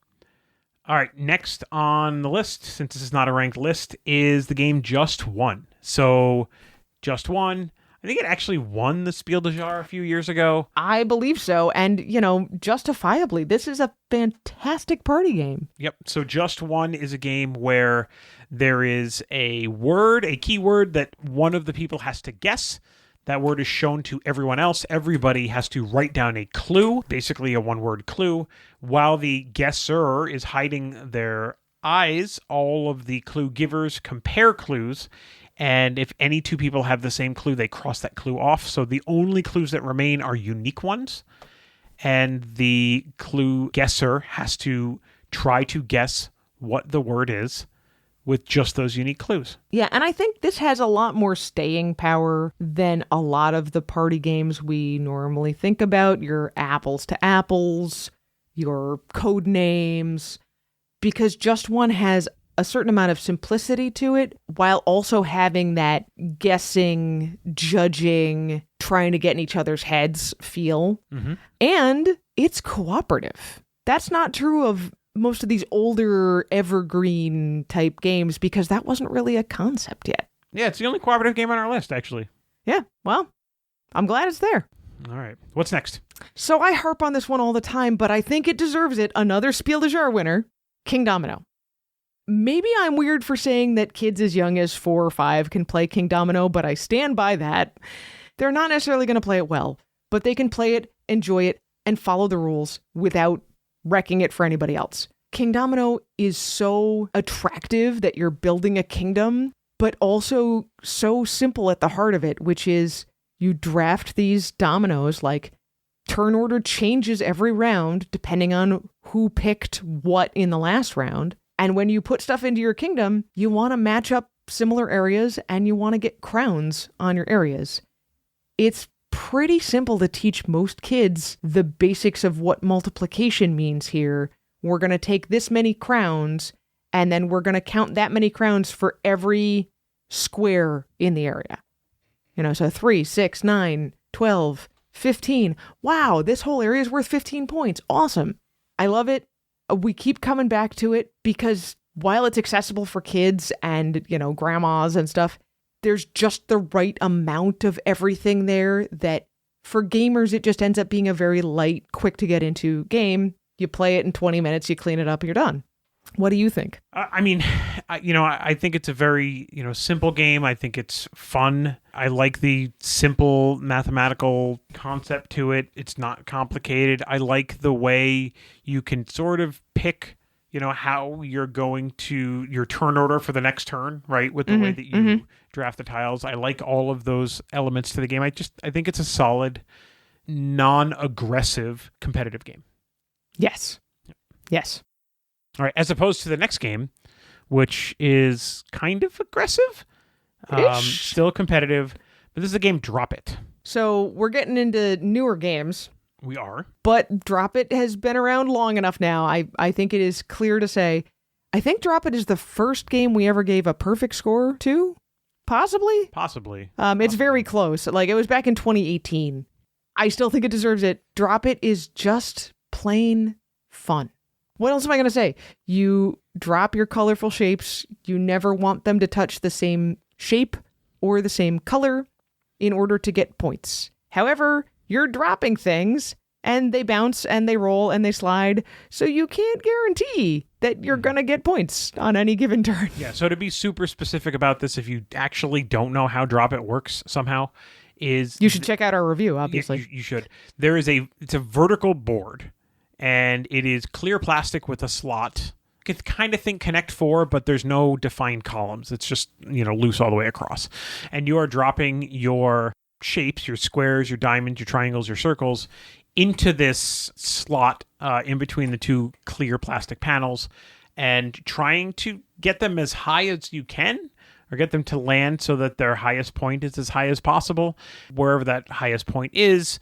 All right, next on the list, since this is not a ranked list, is the game Just One. So, Just One, I think it actually won the Spiel des Jahres a few years ago. I believe so, and, justifiably, this is a fantastic party game. Yep, so Just One is a game where there is a word, a keyword that one of the people has to guess. That word is shown to everyone else. Everybody has to write down a clue, basically a one-word clue. While the guesser is hiding their eyes, all of the clue givers compare clues. And if any two people have the same clue, they cross that clue off. So the only clues that remain are unique ones. And the clue guesser has to try to guess what the word is with just those unique clues. Yeah, and I think this has a lot more staying power than a lot of the party games we normally think about, your apples to apples, your code names, because Just One has a certain amount of simplicity to it while also having that guessing, judging, trying to get in each other's heads feel. Mm-hmm. And it's cooperative. That's not true of most of these older Evergreen type games because that wasn't really a concept yet. Yeah, it's the only cooperative game on our list, actually. Yeah, well, I'm glad it's there. All right. What's next? So I harp on this one all the time, but I think it deserves it. Another Spiel des Jahres winner, King Domino. Maybe I'm weird for saying that kids as young as 4 or 5 can play King Domino, but I stand by that. They're not necessarily going to play it well, but they can play it, enjoy it, and follow the rules without wrecking it for anybody else. King Domino is so attractive that you're building a kingdom, but also so simple at the heart of it, which is you draft these dominoes, like turn order changes every round depending on who picked what in the last round. And when you put stuff into your kingdom, you want to match up similar areas and you want to get crowns on your areas. It's pretty simple to teach most kids the basics of what multiplication means here. We're going to take this many crowns and then we're going to count that many crowns for every square in the area. So 3, 6, 9, 12, 15. Wow, this whole area is worth 15 points. Awesome. I love it. We keep coming back to it because while it's accessible for kids and, grandmas and stuff, there's just the right amount of everything there that for gamers, it just ends up being a very light, quick to get into game. You play it in 20 minutes, you clean it up, you're done. What do you think? I think it's a very, simple game. I think it's fun. I like the simple mathematical concept to it. It's not complicated. I like the way you can sort of pick, how you're going to your turn order for the next turn, right? With the way that you draft the tiles. I like all of those elements to the game. I think it's a solid, non-aggressive competitive game. Yes. Yes. All right, as opposed to the next game, which is kind of aggressive, still competitive, but this is a game Drop It. So we're getting into newer games. We are. But Drop It has been around long enough now. I think it is clear to say, I think Drop It is the first game we ever gave a perfect score to, possibly? Possibly. It's very close. Like, it was back in 2018. I still think it deserves it. Drop It is just plain fun. What else am I going to say? You drop your colorful shapes. You never want them to touch the same shape or the same color in order to get points. However, you're dropping things and they bounce and they roll and they slide. So you can't guarantee that you're going to get points on any given turn. Yeah. So to be super specific about this, if you actually don't know how Drop It works somehow, you should check out our review, obviously. Yeah, you should. It's a vertical board. And it is clear plastic with a slot. You can kind of think Connect 4, but there's no defined columns. It's just, loose all the way across. And you are dropping your shapes, your squares, your diamonds, your triangles, your circles into this slot in between the two clear plastic panels and trying to get them as high as you can or get them to land so that their highest point is as high as possible. Wherever that highest point is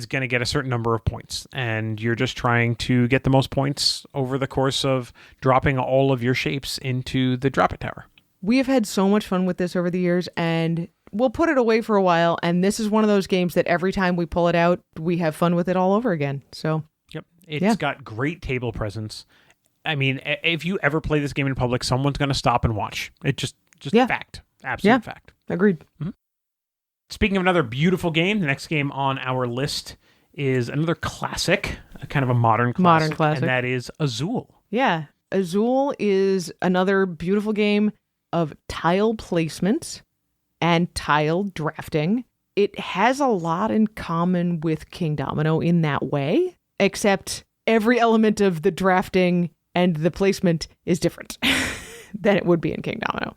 going to get a certain number of points. And you're just trying to get the most points over the course of dropping all of your shapes into the Drop It tower. We have had so much fun with this over the years, and we'll put it away for a while. And this is one of those games that every time we pull it out, we have fun with it all over again. So, yep. It's got great table presence. I mean, if you ever play this game in public, someone's going to stop and watch. It just fact. Absolute fact. Agreed. Mm-hmm. Speaking of another beautiful game, the next game on our list is another classic, kind of a modern classic. And that is Azul. Yeah. Azul is another beautiful game of tile placement and tile drafting. it has a lot in common with King Domino in that way, except every element of the drafting and the placement is different than it would be in King Domino.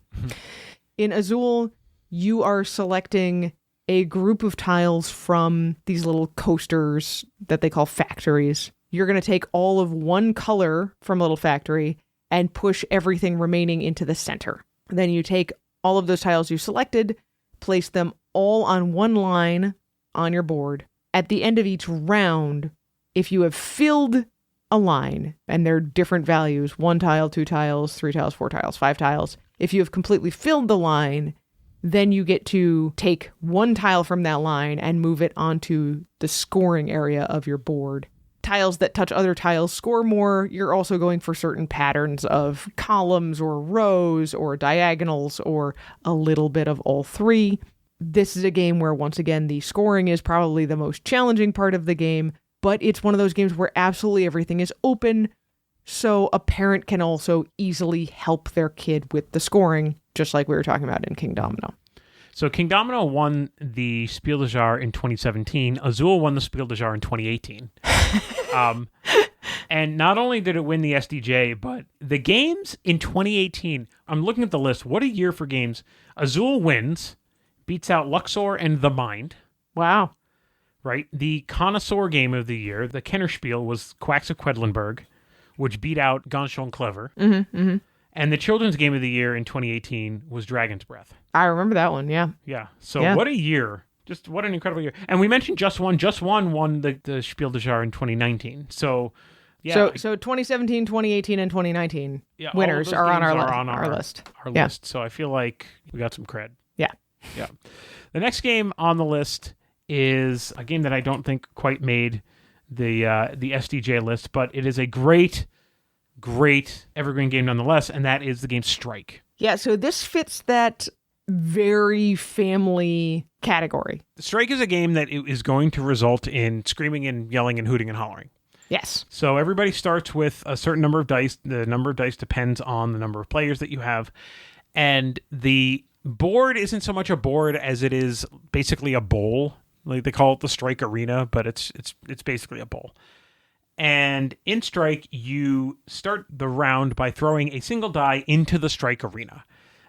In Azul, you are selecting a group of tiles from these little coasters that they call factories. You're going to take all of one color from a little factory and push everything remaining into the center. Then you take all of those tiles you selected, place them all on one line on your board. At the end of each round, if you have filled a line, and they're different values, 1 tile, 2 tiles, 3 tiles, 4 tiles, 5 tiles, if you have completely filled the line, then you get to take 1 tile from that line and move it onto the scoring area of your board. Tiles that touch other tiles score more. You're also going for certain patterns of columns or rows or diagonals or a little bit of all three. This is a game where, once again, the scoring is probably the most challenging part of the game, but it's one of those games where absolutely everything is open, so a parent can also easily help their kid with the scoring, just like we were talking about in King Domino. So King Domino won the Spiel des Jahres in 2017. Azul won the Spiel des Jahres in 2018. And not only did it win the SDJ, but the games in 2018, I'm looking at the list. What a year for games. Azul wins, beats out Luxor and The Mind. Wow. Right? The connoisseur game of the year, the Kennerspiel, was Quacks of Quedlinburg, which beat out Ganz schön clever. And the children's game of the year in 2018 was Dragon's Breath. I remember that one, yeah. Yeah. So what a year. Just what an incredible year. And we mentioned Just One won the Spiel des Jahres in 2019. So, yeah. So 2017, 2018, and 2019 winners are on our list. Our list. So I feel like we got some cred. Yeah. Yeah. The next game on the list is a game that I don't think quite made the SDJ list, but it is a great Evergreen game nonetheless, and that is the game Strike. Yeah, so this fits that very family category. Strike is a game that is going to result in screaming and yelling and hooting and hollering. Yes. So everybody starts with a certain number of dice. The number of dice depends on the number of players that you have. And the board isn't so much a board as it is basically a bowl. Like they call it the Strike Arena, but it's basically a bowl. And in Strike, you start the round by throwing a single die into the Strike Arena.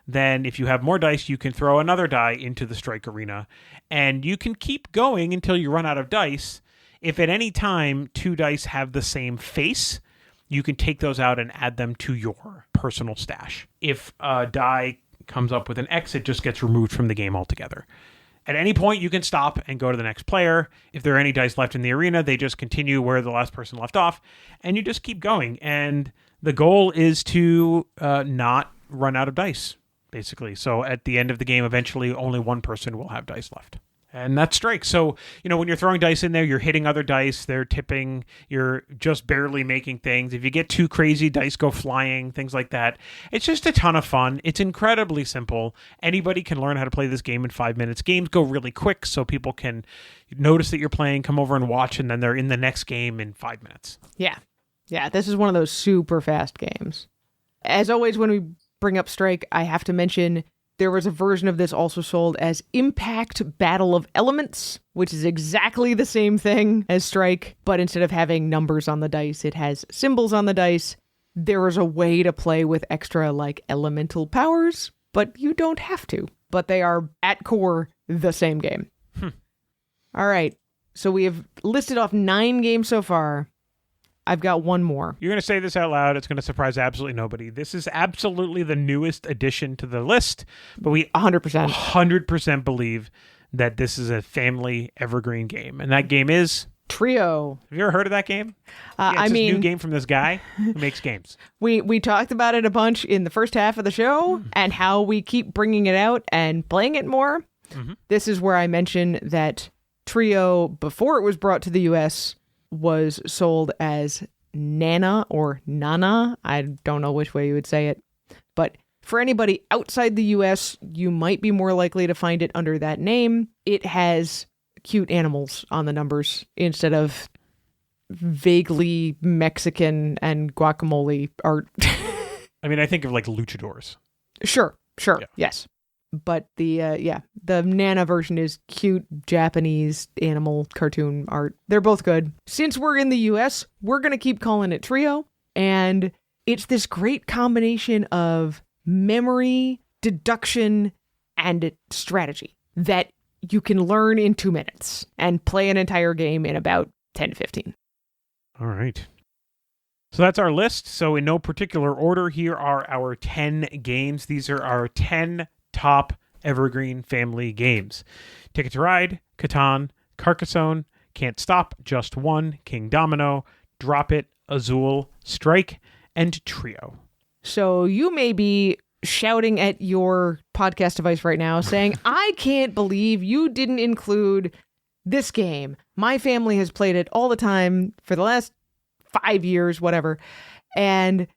Then if you have more dice, you can throw another die into the Strike Arena. And you can keep going until you run out of dice. If at any time 2 dice have the same face, you can take those out and add them to your personal stash. If a die comes up with an X, it just gets removed from the game altogether. At any point, you can stop and go to the next player. If there are any dice left in the arena, they just continue where the last person left off, and you just keep going. And the goal is to not run out of dice, basically. So at the end of the game, eventually, only one person will have dice left. And that's Strike. So, when you're throwing dice in there, you're hitting other dice, they're tipping, you're just barely making things. If you get too crazy, dice go flying, things like that. It's just a ton of fun. It's incredibly simple. Anybody can learn how to play this game in 5 minutes. Games go really quick, so people can notice that you're playing, come over and watch, and then they're in the next game in 5 minutes. Yeah. Yeah, this is one of those super fast games. As always, when we bring up Strike, I have to mention there was a version of this also sold as Impact Battle of Elements, which is exactly the same thing as Strike, but instead of having numbers on the dice, it has symbols on the dice. There is a way to play with extra, elemental powers, but you don't have to. But they are, at core, the same game. All right, so we have listed off 9 games so far. I've got one more. You're going to say this out loud. It's going to surprise absolutely nobody. This is absolutely the newest addition to the list, but we 100% believe that this is a family evergreen game. And that game is Trio. Have you ever heard of that game? It's a new game from this guy who makes games. We talked about it a bunch in the first half of the show and how we keep bringing it out and playing it more. Mm-hmm. This is where I mentioned that Trio, before it was brought to the US, was sold as Nana or Nana. I don't know which way you would say it. But for anybody outside the US, you might be more likely to find it under that name. It has cute animals on the numbers instead of vaguely Mexican and guacamole art. I mean, I think of luchadors. Sure. Yeah. Yes. But the Nana version is cute Japanese animal cartoon art. They're both good. Since we're in the US, we're going to keep calling it Trio. And it's this great combination of memory, deduction, and strategy that you can learn in 2 minutes and play an entire game in about 10 to 15. All right. So that's our list. So in no particular order, here are our 10 games. These are our 10 top Evergreen family games. Ticket to Ride, Catan, Carcassonne, Can't Stop, Just One, King Domino, Drop It, Azul, Strike, and Trio. So you may be shouting at your podcast device right now saying, I can't believe you didn't include this game. My family has played it all the time for the last 5 years, whatever. And,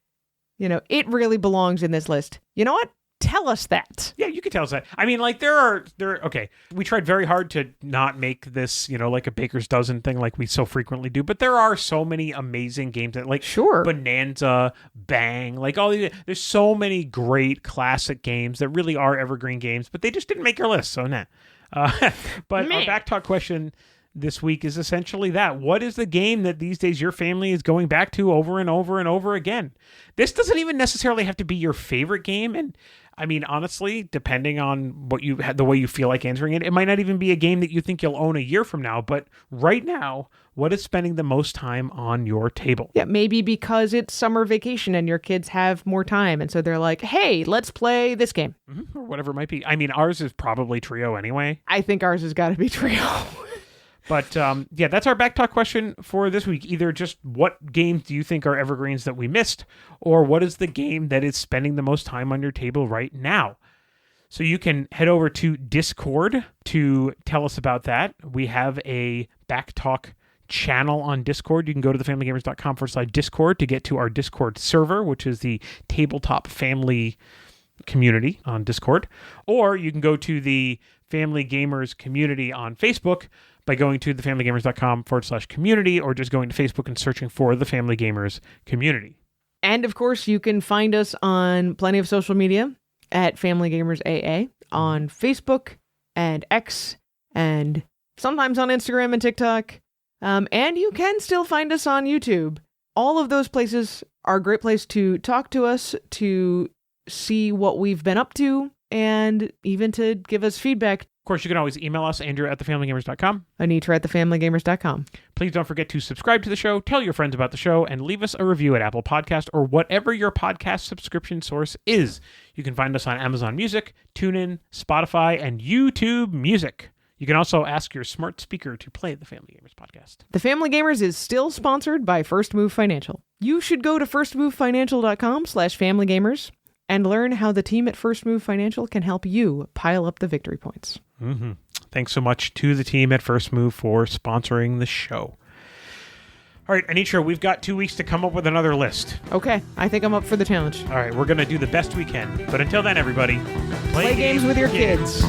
it really belongs in this list. You know what? Tell us that. Yeah, you could tell us that. I mean, like, okay, we tried very hard to not make this, like a baker's dozen thing like we so frequently do, but there are so many amazing games that, like, sure, Bonanza, Bang, like all these, there's so many great classic games that really are evergreen games, but they just didn't make your list, so nah. But our back talk question this week is essentially that. What is the game that these days your family is going back to over and over and over again? This doesn't even necessarily have to be your favorite game, and I mean, honestly, depending on what the way you feel like answering it, it might not even be a game that you think you'll own a year from now. But right now, what is spending the most time on your table? Yeah, maybe because it's summer vacation and your kids have more time. And so they're like, hey, let's play this game. Mm-hmm, or whatever it might be. I mean, ours is probably Trio anyway. I think ours has got to be Trio. But that's our back talk question for this week. Either just what games do you think are evergreens that we missed, or what is the game that is spending the most time on your table right now? So you can head over to Discord to tell us about that. We have a back talk channel on Discord. You can go to thefamilygamers.com/Discord to get to our Discord server, which is the tabletop family community on Discord. Or you can go to the Family Gamers community on Facebook by going to thefamilygamers.com/community, or just going to Facebook and searching for the Family Gamers community. And of course, you can find us on plenty of social media at Family Gamers AA on Facebook and X, and sometimes on Instagram and TikTok. And you can still find us on YouTube. All of those places are a great place to talk to us, to see what we've been up to, and even to give us feedback. Of course, you can always email us, Andrew at thefamilygamers.com. Anitra at thefamilygamers.com. Please don't forget to subscribe to the show, tell your friends about the show, and leave us a review at Apple Podcast or whatever your podcast subscription source is. You can find us on Amazon Music, TuneIn, Spotify, and YouTube Music. You can also ask your smart speaker to play the Family Gamers podcast. The Family Gamers is still sponsored by First Move Financial. You should go to firstmovefinancial.com/familygamers and learn how the team at First Move Financial can help you pile up the victory points. Mm-hmm. Thanks so much to the team at First Move for sponsoring the show. All right, Anitra, we've got 2 weeks to come up with another list. Okay, I think I'm up for the challenge. All right, we're going to do the best we can. But until then, everybody, play games with your kids.